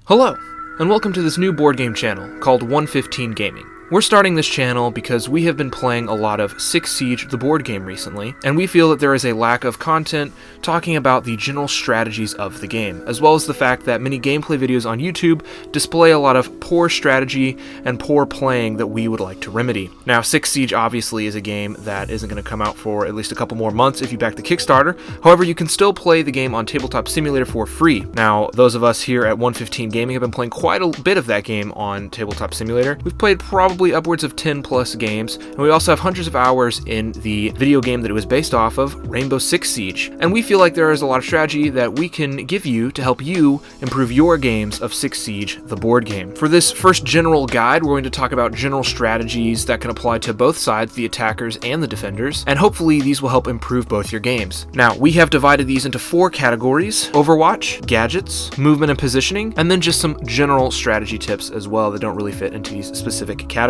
Hello, and welcome to this new board game channel called 115 Gaming. We're starting this channel because we have been playing a lot of Six Siege, the board game, recently, and we feel that there is a lack of content talking about the general strategies of the game, as well as the fact that many gameplay videos on YouTube display a lot of poor strategy and poor playing that we would like to remedy. Now, Six Siege obviously is a game that isn't going to come out for at least a couple more months if you back the Kickstarter. However, you can still play the game on Tabletop Simulator for free. Now, those of us here at 115 Gaming have been playing quite a bit of that game on Tabletop Simulator. We've played probably upwards of 10 plus games, and we also have hundreds of hours in the video game that it was based off of, Rainbow Six Siege. And we feel like there is a lot of strategy that we can give you to help you improve your games of Six Siege, the board game. For this first general guide, we're going to talk about general strategies that can apply to both sides, the attackers and the defenders, and hopefully these will help improve both your games. Now, we have divided these into 4 categories: Overwatch, gadgets, movement and positioning, and then just some general strategy tips as well that don't really fit into these specific categories.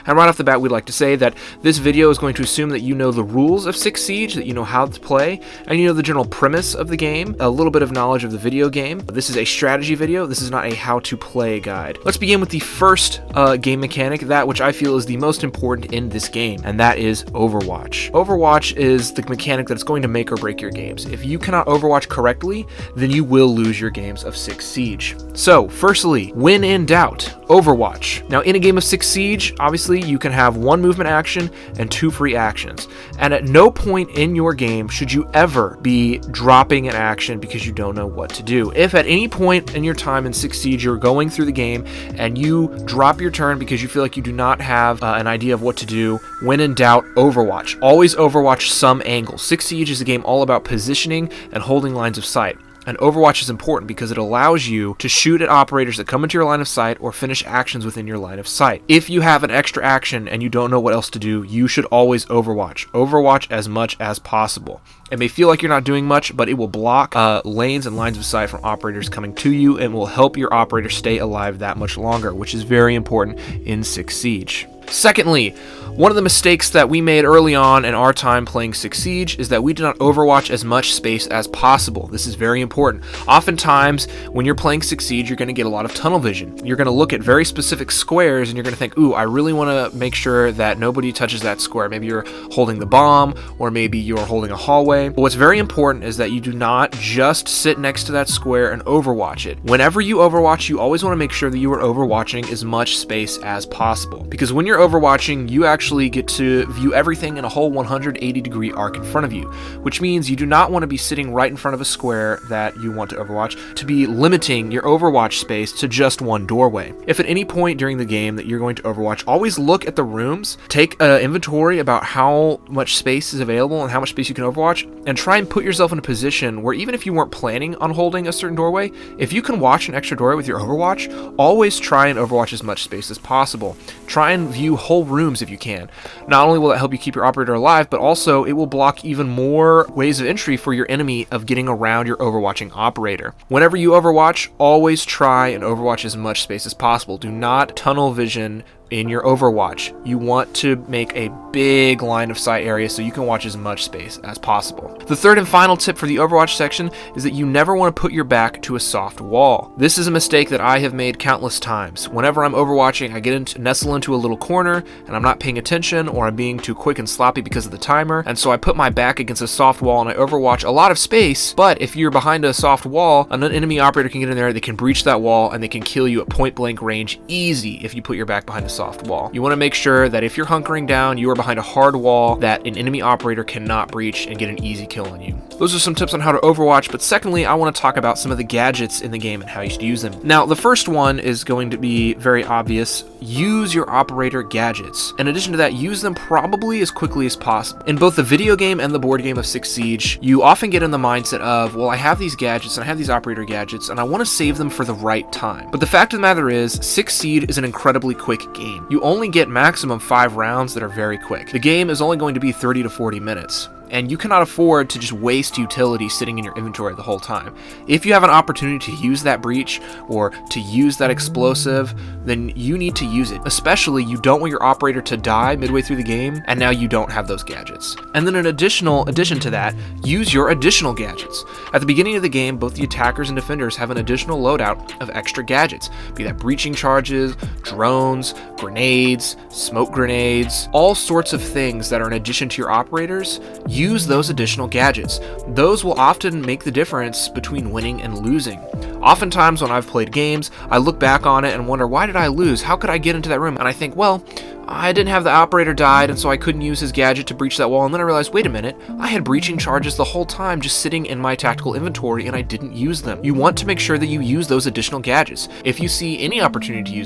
And right off the bat, we'd like to say that this video is going to assume that you know the rules of Six Siege, that you know how to play, and you know the general premise of the game, a little bit of knowledge of the video game. This is a strategy video. This is not a how-to-play guide. Let's begin with the first game mechanic, that which I feel is the most important in this game, and that is Overwatch. Overwatch is the mechanic that's going to make or break your games. If you cannot Overwatch correctly, then you will lose your games of Six Siege. So, firstly, when in doubt, Overwatch. Now, in a game of Six Siege, obviously, you can have 1 movement action and 2 free actions. And at no point in your game should you ever be dropping an action because you don't know what to do. If at any point in your time in Six Siege you're going through the game and you drop your turn because you feel like you do not have an idea of what to do, when in doubt, Overwatch. Always Overwatch some angle. Six Siege is a game all about positioning and holding lines of sight. And Overwatch is important because it allows you to shoot at operators that come into your line of sight or finish actions within your line of sight. If you have an extra action and you don't know what else to do, you should always Overwatch. Overwatch as much as possible. It may feel like you're not doing much, but it will block lanes and lines of sight from operators coming to you and will help your operator stay alive that much longer, which is very important in Six Siege. Secondly, one of the mistakes that we made early on in our time playing Six Siege is that we did not Overwatch as much space as possible. This is very important. Oftentimes, when you're playing Six Siege, you're going to get a lot of tunnel vision. You're going to look at very specific squares and you're going to think, ooh, I really want to make sure that nobody touches that square. Maybe you're holding the bomb, or maybe you're holding a hallway. But what's very important is that you do not just sit next to that square and Overwatch it. Whenever you Overwatch, you always want to make sure that you are Overwatching as much space as possible. Because when you're Overwatching, you actually get to view everything in a whole 180-degree arc in front of you, which means you do not want to be sitting right in front of a square that you want to Overwatch, to be limiting your Overwatch space to just one doorway. If at any point during the game that you're going to Overwatch, always look at the rooms, take an inventory about how much space is available and how much space you can Overwatch, and try and put yourself in a position where even if you weren't planning on holding a certain doorway, if you can watch an extra doorway with your Overwatch, always try and Overwatch as much space as possible. Try and view whole rooms if you can. Not only will it help you keep your operator alive, but also it will block even more ways of entry for your enemy of getting around your Overwatching operator. Whenever you Overwatch, always try and Overwatch as much space as possible. Do not tunnel vision in your Overwatch. You want to make a big line of sight area so you can watch as much space as possible. The third and final tip for the Overwatch section is that you never want to put your back to a soft wall. This is a mistake that I have made countless times. Whenever I'm Overwatching, I nestle into a little corner and I'm not paying attention, or I'm being too quick and sloppy because of the timer, and so I put my back against a soft wall and I Overwatch a lot of space. But if you're behind a soft wall, an enemy operator can get in there, they can breach that wall, and they can kill you at point blank range easy if you put your back behind a soft wall. You want to make sure that if you're hunkering down, you are behind a hard wall that an enemy operator cannot breach and get an easy kill on you. Those are some tips on how to Overwatch, but secondly, I want to talk about some of the gadgets in the game and how you should use them. Now, the first one is going to be very obvious. Use your operator gadgets. In addition to that, use them probably as quickly as possible. In both the video game and the board game of Six Siege, you often get in the mindset of, well, I have these gadgets and I have these operator gadgets and I want to save them for the right time. But the fact of the matter is, Six Siege is an incredibly quick game. You only get maximum 5 rounds that are very quick. The game is only going to be 30 to 40 minutes. and you cannot afford to just waste utility sitting in your inventory the whole time. If you have an opportunity to use that breach or to use that explosive, then you need to use it. Especially, you don't want your operator to die midway through the game, and now you don't have those gadgets. And then an addition to that, use your additional gadgets. At the beginning of the game, both the attackers and defenders have an additional loadout of extra gadgets, be that breaching charges, drones, grenades, smoke grenades, all sorts of things that are in addition to your operators. Use those additional gadgets. Those will often make the difference between winning and losing. Oftentimes when I've played games, I look back on it and wonder, why did I lose? How could I get into that room? And I think, well, I didn't have the operator died, and so I couldn't use his gadget to breach that wall. And then I realized, wait a minute, I had breaching charges the whole time just sitting in my tactical inventory, and I didn't use them. You want to make sure that you use those additional gadgets. If you see any opportunity to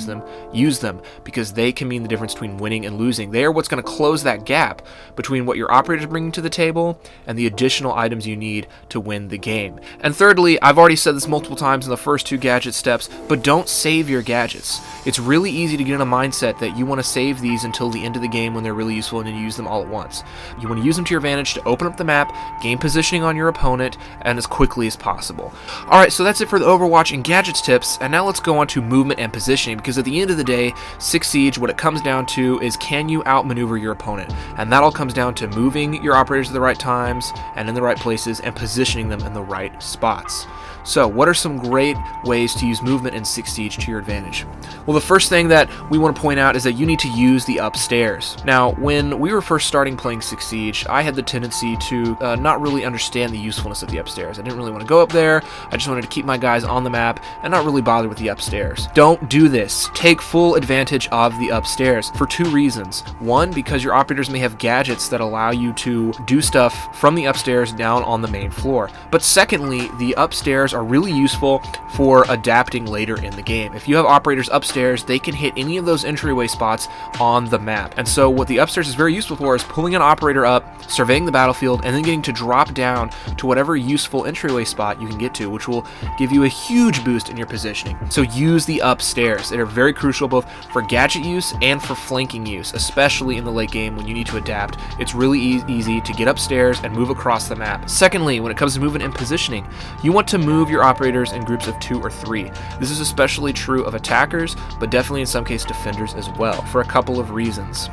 use them, because they can mean the difference between winning and losing. They are what's going to close that gap between what your operator is bringing to the table and the additional items you need to win the game. And thirdly, I've already said this multiple times in the first 2 gadget steps, but don't save your gadgets. It's really easy to get in a mindset that you want to save these until the end of the game when they're really useful and then use them all at once. You want to use them to your advantage to open up the map, gain positioning on your opponent, and as quickly as possible. Alright, so that's it for the Overwatch and gadgets tips, and now let's go on to movement and positioning, because at the end of the day, 6 Siege, what it comes down to is, can you outmaneuver your opponent? And that all comes down to moving your operators at the right times and in the right places and positioning them in the right spots. So, what are some great ways to use movement in 6 Siege to your advantage? Well, the first thing that we want to point out is that you need to use the upstairs. Now, when we were first starting playing 6 Siege, I had the tendency to not really understand the usefulness of the upstairs. I didn't really want to go up there. I just wanted to keep my guys on the map and not really bother with the upstairs. Don't do this. Take full advantage of the upstairs for 2 reasons. One, because your operators may have gadgets that allow you to do stuff from the upstairs down on the main floor. But secondly, the upstairs are really useful for adapting later in the game. If you have operators upstairs, they can hit any of those entryway spots on the map. And so what the upstairs is very useful for is pulling an operator up, surveying the battlefield, and then getting to drop down to whatever useful entryway spot you can get to, which will give you a huge boost in your positioning. So use the upstairs. They are very crucial both for gadget use and for flanking use, especially in the late game when you need to adapt. It's really easy to get upstairs and move across the map. Secondly, when it comes to movement and positioning, you want to move your operators in groups of 2 or 3. This is especially true of attackers, but definitely in some cases defenders as well, for a couple of reasons.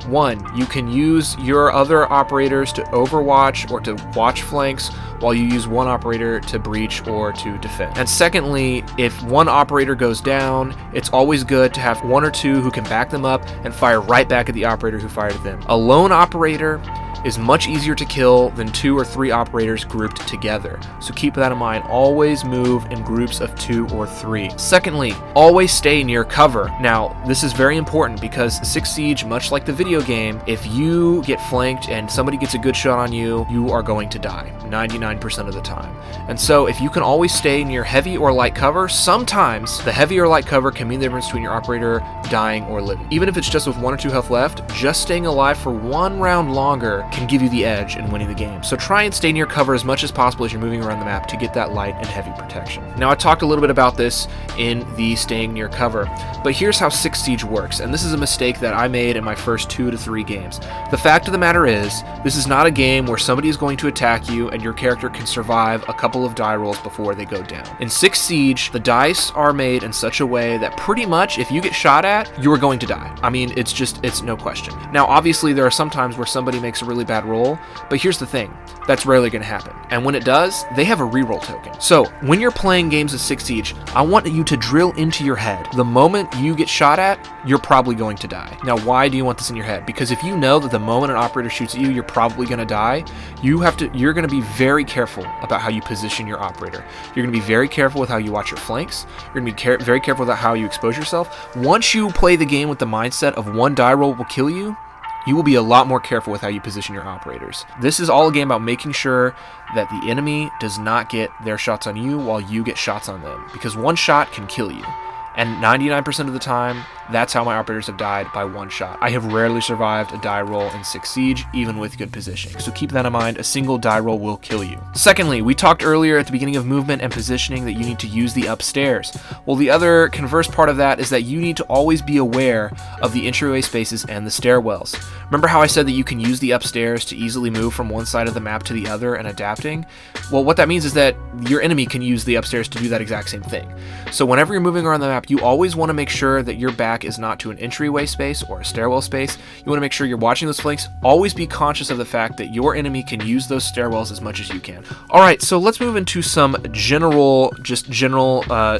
One, you can use your other operators to overwatch or to watch flanks while you use one operator to breach or to defend. And secondly, if one operator goes down, it's always good to have 1 or 2 who can back them up and fire right back at the operator who fired at them. A lone operator is much easier to kill than 2 or 3 operators grouped together. So keep that in mind. Always move in groups of 2 or 3. Secondly, always stay near cover. Now, this is very important because 6 Siege, much like the video game, if you get flanked and somebody gets a good shot on you, you are going to die 99% of the time. And so if you can always stay near heavy or light cover, sometimes the heavy or light cover can mean the difference between your operator dying or living. Even if it's just with 1 or 2 health left, just staying alive for 1 round longer can give you the edge in winning the game. So try and stay near cover as much as possible as you're moving around the map to get that light and heavy protection. Now, I talked a little bit about this in the staying near cover, but here's how 6 Siege works, and this is a mistake that I made in my first 2 to 3 games. The fact of the matter is, this is not a game where somebody is going to attack you and your character can survive a couple of die rolls before they go down. In 6 Siege, the dice are made in such a way that pretty much if you get shot at, you are going to die. I mean, it's no question. Now, obviously, there are some times where somebody makes a really bad roll, but here's the thing, that's rarely going to happen. And when it does, they have a reroll token. So when you're playing games of 6 Siege, I want you to drill into your head, the moment you get shot at, you're probably going to die. Now, why do you want this in your head? Because if you know that the moment an operator shoots at you, you're probably going to die, you're going to be very careful about how you position your operator. You're going to be very careful with how you watch your flanks. You're going to be very careful with how you expose yourself. Once you play the game with the mindset of 1 die roll will kill you, you will be a lot more careful with how you position your operators. This is all a game about making sure that the enemy does not get their shots on you while you get shots on them, because 1 shot can kill you. And 99% of the time, that's how my operators have died, by one shot. I have rarely survived a die roll in 6 Siege, even with good positioning. So keep that in mind, a single die roll will kill you. Secondly, we talked earlier at the beginning of movement and positioning that you need to use the upstairs. Well, the other converse part of that is that you need to always be aware of the entryway spaces and the stairwells. Remember how I said that you can use the upstairs to easily move from one side of the map to the other and adapting? Well, what that means is that your enemy can use the upstairs to do that exact same thing. So whenever you're moving around the map, you always want to make sure that your back is not to an entryway space or a stairwell space. You want to make sure you're watching those flanks. Always be conscious of the fact that your enemy can use those stairwells as much as you can. Alright, so let's move into some general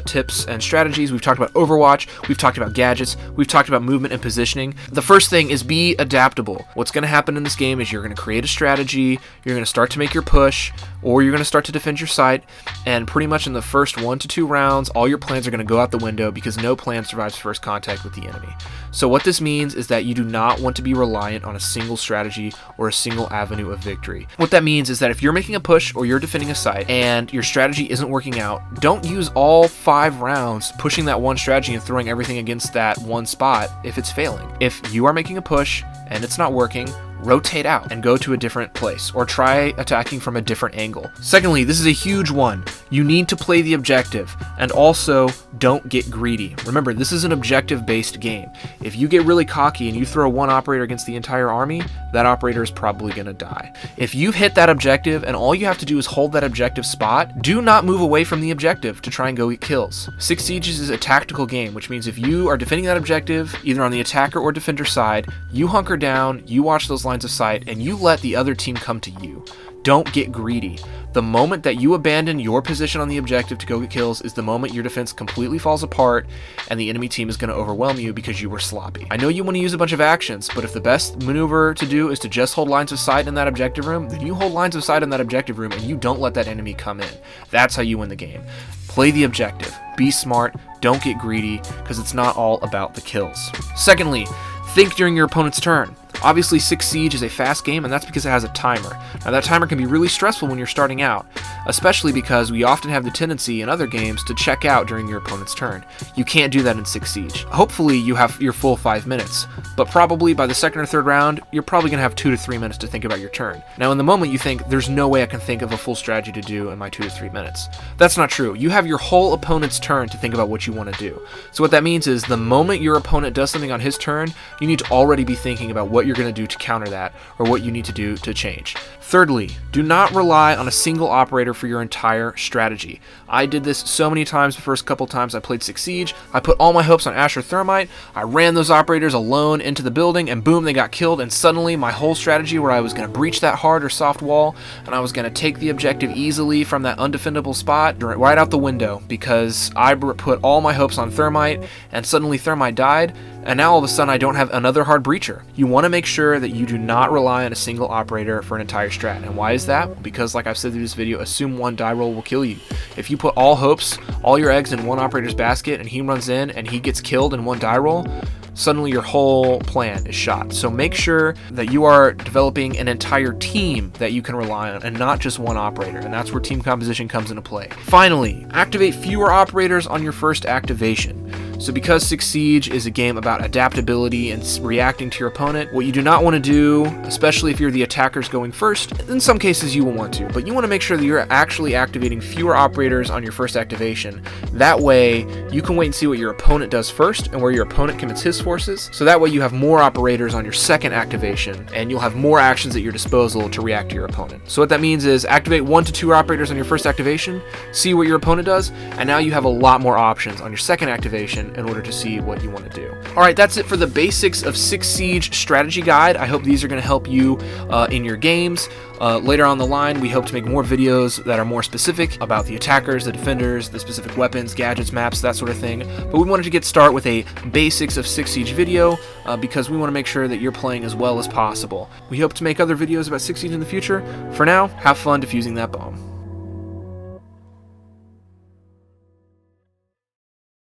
tips and strategies. We've talked about Overwatch, we've talked about gadgets, we've talked about movement and positioning. The first thing is be adaptable. What's going to happen in this game is you're going to create a strategy, you're going to start to make your push, or you're going to start to defend your site, and pretty much in the first 1 to 2 rounds, all your plans are going to go out the window because no plan survives first contact with the enemy. So what this means is that you do not want to be reliant on a single strategy or a single avenue of victory. What that means is that if you're making a push or you're defending a site and your strategy isn't working out, don't use all 5 rounds pushing that one strategy and throwing everything against that one spot if it's failing. If you are making a push and it's not working, rotate out and go to a different place, or try attacking from a different angle. Secondly, this is a huge one. You need to play the objective, and also don't get greedy. Remember, this is an objective-based game. If you get really cocky and you throw one operator against the entire army, that operator is probably going to die. If you've hit that objective and all you have to do is hold that objective spot, do not move away from the objective to try and go get kills. 6 Sieges is a tactical game, which means if you are defending that objective, either on the attacker or defender side, you hunker down, you watch those lines of sight, and you let the other team come to you. Don't get greedy. The moment that you abandon your position on the objective to go get kills is the moment your defense completely falls apart and the enemy team is going to overwhelm you because you were sloppy. I know you want to use a bunch of actions, but if the best maneuver to do is to just hold lines of sight in that objective room, then you hold lines of sight in that objective room and you don't let that enemy come in. That's how you win the game. Play the objective. Be smart. Don't get greedy, because it's not all about the kills. Secondly, think during your opponent's turn. Obviously, 6 Siege is a fast game, and that's because it has a timer. Now, that timer can be really stressful when you're starting out, especially because we often have the tendency in other games to check out during your opponent's turn. You can't do that in 6 Siege. Hopefully, you have your full 5 minutes, but probably by the second or third round, you're probably going to have 2 to 3 minutes to think about your turn. Now, in the moment, you think, there's no way I can think of a full strategy to do in my 2 to 3 minutes. That's not true. You have your whole opponent's turn to think about what you want to do. So what that means is the moment your opponent does something on his turn, you need to already be thinking about what you're going to do to counter that, or what you need to do to change. Thirdly, do not rely on a single operator for your entire strategy. I did this so many times the first couple times I played 6 Siege. I put all my hopes on Asher Thermite, I ran those operators alone into the building, and boom, they got killed, and suddenly my whole strategy where I was going to breach that hard or soft wall, and I was going to take the objective easily from that undefendable spot, right out the window, because I put all my hopes on Thermite, and suddenly Thermite died, and now all of a sudden I don't have another hard breacher. You want to make sure that you do not rely on a single operator for an entire strat. And why is that? Because like I've said through this video, assume one die roll will kill you. If you put all hopes, all your eggs in one operator's basket, and he runs in and he gets killed in one die roll, suddenly your whole plan is shot. So make sure that you are developing an entire team that you can rely on and not just one operator, and that's where team composition comes into play. Finally, activate fewer operators on your first activation. So because 6 Siege is a game about adaptability and reacting to your opponent, what you do not want to do, especially if you're the attackers going first, in some cases you will want to, but you want to make sure that you're actually activating fewer operators on your first activation. That way, you can wait and see what your opponent does first and where your opponent commits his forces, so that way you have more operators on your second activation, and you'll have more actions at your disposal to react to your opponent. So what that means is activate 1 to 2 operators on your first activation, see what your opponent does, and now you have a lot more options on your second activation in order to see what you want to do. Alright, that's it for the basics of 6 Siege strategy guide. I hope these are going to help you in your games. Later on the line, we hope to make more videos that are more specific about the attackers, the defenders, the specific weapons, gadgets, maps, that sort of thing. But we wanted to get started with a basics of 6 Siege video because we want to make sure that you're playing as well as possible. We hope to make other videos about 6 Siege in the future. For now, have fun defusing that bomb.